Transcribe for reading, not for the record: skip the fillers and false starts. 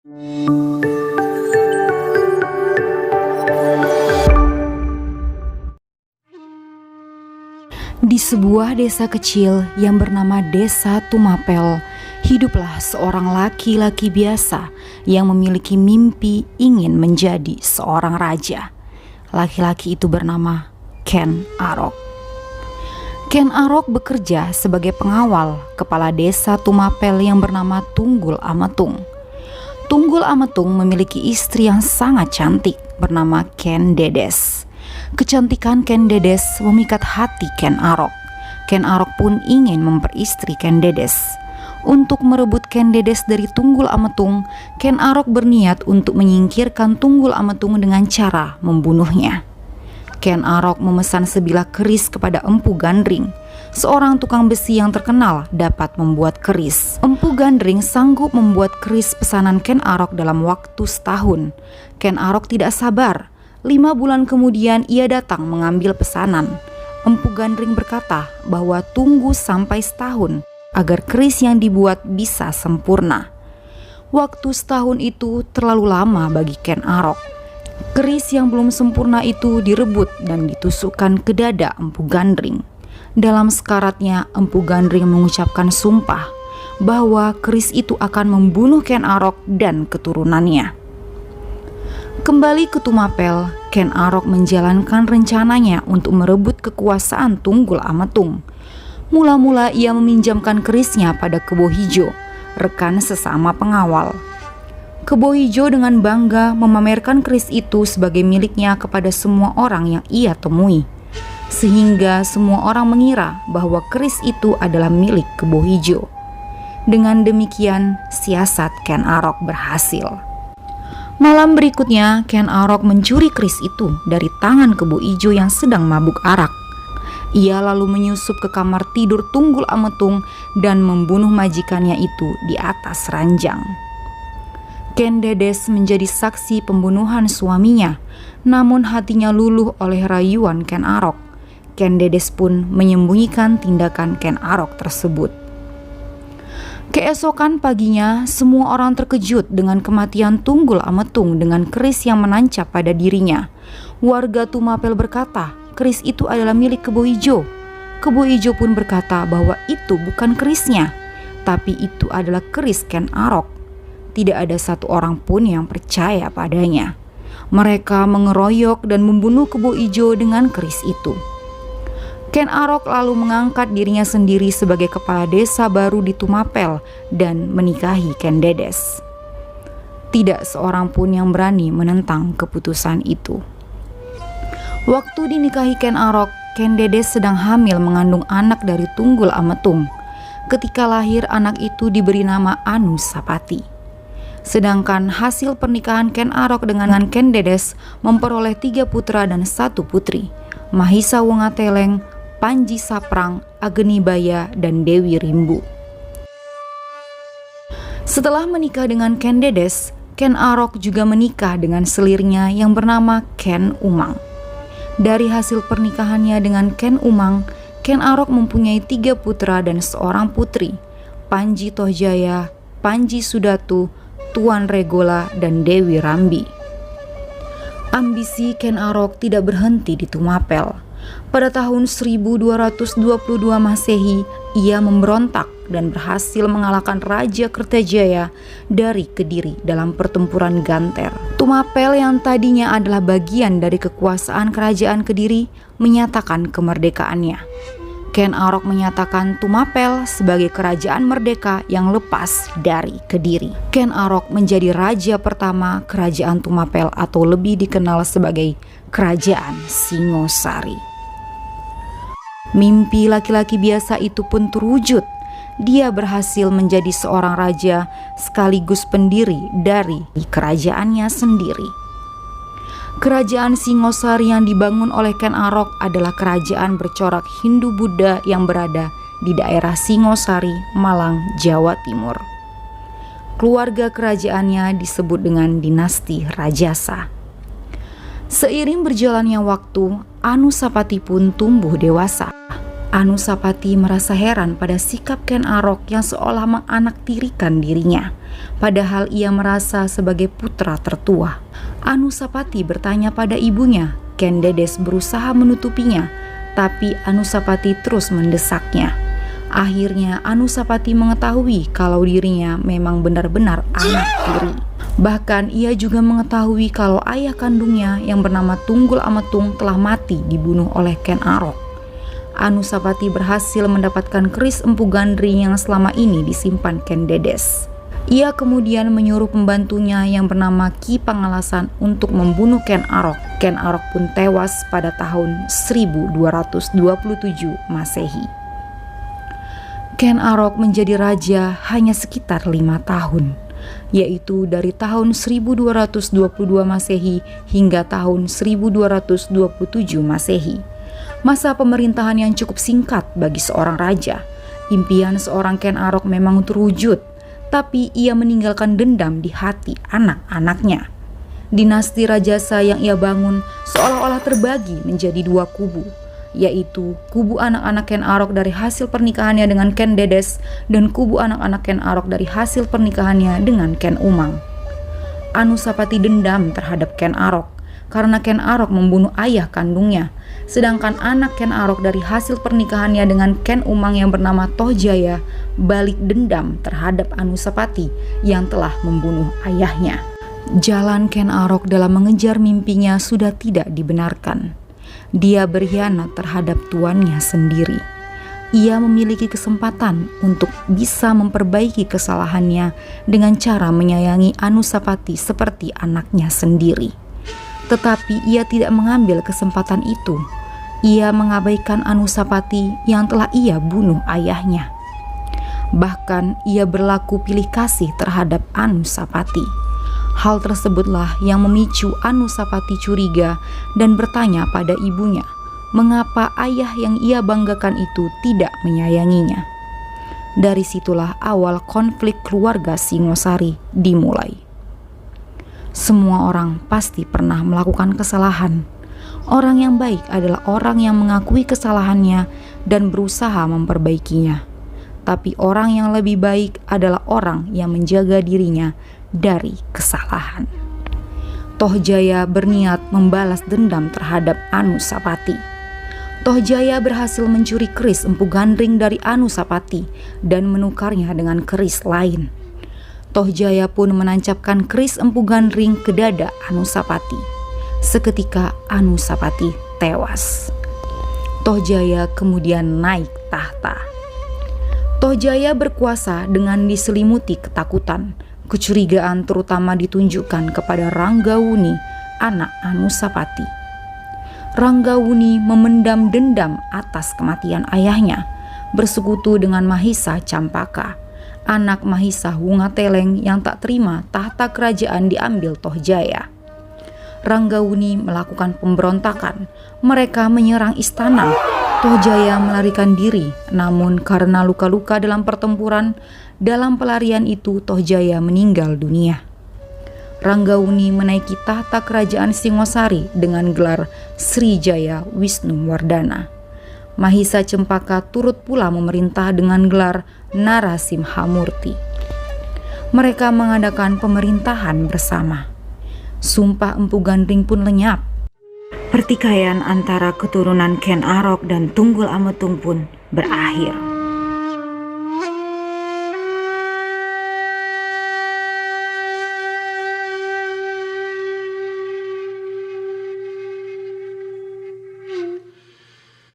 Di sebuah desa kecil yang bernama Desa Tumapel, hiduplah seorang laki-laki biasa yang memiliki mimpi ingin menjadi seorang raja. Laki-laki itu bernama Ken Arok. Ken Arok bekerja sebagai pengawal kepala desa Tumapel yang bernama Tunggul Ametung. Tunggul Ametung memiliki istri yang sangat cantik bernama Ken Dedes. Kecantikan Ken Dedes memikat hati Ken Arok. Ken Arok pun ingin memperistri Ken Dedes. Untuk merebut Ken Dedes dari Tunggul Ametung, Ken Arok berniat untuk menyingkirkan Tunggul Ametung dengan cara membunuhnya. Ken Arok memesan sebilah keris kepada Empu Gandring, seorang tukang besi yang terkenal dapat membuat keris. Empu Gandring sanggup membuat keris pesanan Ken Arok dalam waktu setahun. Ken Arok tidak sabar. 5 bulan kemudian ia datang mengambil pesanan. Empu Gandring berkata bahwa tunggu sampai setahun agar keris yang dibuat bisa sempurna. Waktu setahun itu terlalu lama bagi Ken Arok. Keris yang belum sempurna itu direbut dan ditusukkan ke dada Empu Gandring. Dalam sekaratnya, Empu Gandring mengucapkan sumpah bahwa keris itu akan membunuh Ken Arok dan keturunannya. Kembali ke Tumapel, Ken Arok menjalankan rencananya untuk merebut kekuasaan Tunggul Ametung. Mula-mula ia meminjamkan kerisnya pada Kebo Hijo, rekan sesama pengawal. Kebo Hijo dengan bangga memamerkan keris itu sebagai miliknya kepada semua orang yang ia temui, sehingga semua orang mengira bahwa keris itu adalah milik Kebo Hijo. Dengan demikian, siasat Ken Arok berhasil. Malam berikutnya, Ken Arok mencuri keris itu dari tangan Kebo Ijo yang sedang mabuk arak. Ia lalu menyusup ke kamar tidur Tunggul Ametung dan membunuh majikannya itu di atas ranjang. Ken Dedes menjadi saksi pembunuhan suaminya, namun hatinya luluh oleh rayuan Ken Arok. Ken Dedes pun menyembunyikan tindakan Ken Arok tersebut. Keesokan paginya, semua orang terkejut dengan kematian Tunggul Ametung dengan keris yang menancap pada dirinya. Warga Tumapel berkata, keris itu adalah milik Kebo Ijo. Kebo Ijo pun berkata bahwa itu bukan kerisnya, tapi itu adalah keris Ken Arok. Tidak ada satu orang pun yang percaya padanya. Mereka mengeroyok dan membunuh Kebo Ijo dengan keris itu. Ken Arok lalu mengangkat dirinya sendiri sebagai kepala desa baru di Tumapel dan menikahi Ken Dedes. Tidak seorang pun yang berani menentang keputusan itu. Waktu dinikahi Ken Arok, Ken Dedes sedang hamil mengandung anak dari Tunggul Ametung. Ketika lahir, anak itu diberi nama Anusapati. Sedangkan hasil pernikahan Ken Arok dengan Ken Dedes memperoleh 3 putra dan 1 putri, Mahisa Wongateleng, Panji Saprang, Ageni Baya, dan Dewi Rimbu. Setelah menikah dengan Ken Dedes, Ken Arok juga menikah dengan selirnya yang bernama Ken Umang. Dari hasil pernikahannya dengan Ken Umang, Ken Arok mempunyai 3 putra dan 1 putri, Panji Tohjaya, Panji Sudatu, Tuan Regola, dan Dewi Rambi. Ambisi Ken Arok tidak berhenti di Tumapel. Pada tahun 1222 Masehi, ia memberontak dan berhasil mengalahkan Raja Kertajaya dari Kediri dalam pertempuran Ganter. Tumapel yang tadinya adalah bagian dari kekuasaan Kerajaan Kediri menyatakan kemerdekaannya. Ken Arok menyatakan Tumapel sebagai kerajaan merdeka yang lepas dari Kediri. Ken Arok menjadi raja pertama Kerajaan Tumapel atau lebih dikenal sebagai Kerajaan Singosari. Mimpi laki-laki biasa itu pun terwujud. Dia berhasil menjadi seorang raja sekaligus pendiri dari kerajaannya sendiri. Kerajaan Singosari yang dibangun oleh Ken Arok adalah kerajaan bercorak Hindu-Buddha yang berada di daerah Singosari, Malang, Jawa Timur. Keluarga kerajaannya disebut dengan dinasti Rajasa. Seiring berjalannya waktu, Anusapati pun tumbuh dewasa. Anusapati merasa heran pada sikap Ken Arok yang seolah menganaktirikan dirinya, padahal ia merasa sebagai putra tertua. Anusapati bertanya pada ibunya. Ken Dedes berusaha menutupinya, tapi Anusapati terus mendesaknya. Akhirnya Anusapati mengetahui kalau dirinya memang benar-benar anak tiri. Bahkan ia juga mengetahui kalau ayah kandungnya yang bernama Tunggul Ametung telah mati dibunuh oleh Ken Arok. Anusapati berhasil mendapatkan keris Empu Gandring yang selama ini disimpan Ken Dedes. Ia kemudian menyuruh pembantunya yang bernama Ki Pangalasan untuk membunuh Ken Arok. Ken Arok pun tewas pada tahun 1227 Masehi. Ken Arok menjadi raja hanya sekitar 5 tahun, yaitu dari tahun 1222 Masehi hingga tahun 1227 Masehi. Masa pemerintahan yang cukup singkat bagi seorang raja. Impian seorang Ken Arok memang terwujud, tapi ia meninggalkan dendam di hati anak-anaknya. Dinasti Rajasa yang ia bangun seolah-olah terbagi menjadi 2 kubu, yaitu kubu anak-anak Ken Arok dari hasil pernikahannya dengan Ken Dedes dan kubu anak-anak Ken Arok dari hasil pernikahannya dengan Ken Umang. Anusapati dendam terhadap Ken Arok karena Ken Arok membunuh ayah kandungnya, sedangkan anak Ken Arok dari hasil pernikahannya dengan Ken Umang yang bernama Tohjaya balik dendam terhadap Anusapati yang telah membunuh ayahnya. Jalan Ken Arok dalam mengejar mimpinya sudah tidak dibenarkan. Dia berkhianat terhadap tuannya sendiri. Ia memiliki kesempatan untuk bisa memperbaiki kesalahannya dengan cara menyayangi Anusapati seperti anaknya sendiri. Tetapi ia tidak mengambil kesempatan itu. Ia mengabaikan Anusapati yang telah ia bunuh ayahnya. Bahkan ia berlaku pilih kasih terhadap Anusapati. Hal tersebutlah yang memicu Anusapati curiga dan bertanya pada ibunya, mengapa ayah yang ia banggakan itu tidak menyayanginya. Dari situlah awal konflik keluarga Singosari dimulai. Semua orang pasti pernah melakukan kesalahan. Orang yang baik adalah orang yang mengakui kesalahannya dan berusaha memperbaikinya. Tapi orang yang lebih baik adalah orang yang menjaga dirinya dari kesalahan. Tohjaya berniat membalas dendam terhadap Anusapati. Tohjaya berhasil mencuri keris Empu Gandring dari Anusapati dan menukarnya dengan keris lain. Tohjaya pun menancapkan keris Empu Gandring ke dada Anusapati. Seketika Anusapati tewas. Tohjaya kemudian naik tahta. Tohjaya berkuasa dengan diselimuti ketakutan. Kecurigaan terutama ditunjukkan kepada Ranggawuni, anak Anusapati. Ranggawuni memendam dendam atas kematian ayahnya, bersekutu dengan Mahisa Campaka, anak Mahisa Wungateleng yang tak terima tahta kerajaan diambil Tohjaya. Ranggawuni melakukan pemberontakan. Mereka menyerang istana. Tohjaya melarikan diri, namun karena luka-luka dalam pertempuran, dalam pelarian itu Tohjaya meninggal dunia. Ranggawuni menaiki tahta kerajaan Singosari dengan gelar Srijaya Wisnuwardana. Mahisa Cempaka turut pula memerintah dengan gelar Narasimhamurti. Mereka mengadakan pemerintahan bersama. Sumpah Empu Gandring pun lenyap. Pertikaian antara keturunan Ken Arok dan Tunggul Ametung pun berakhir.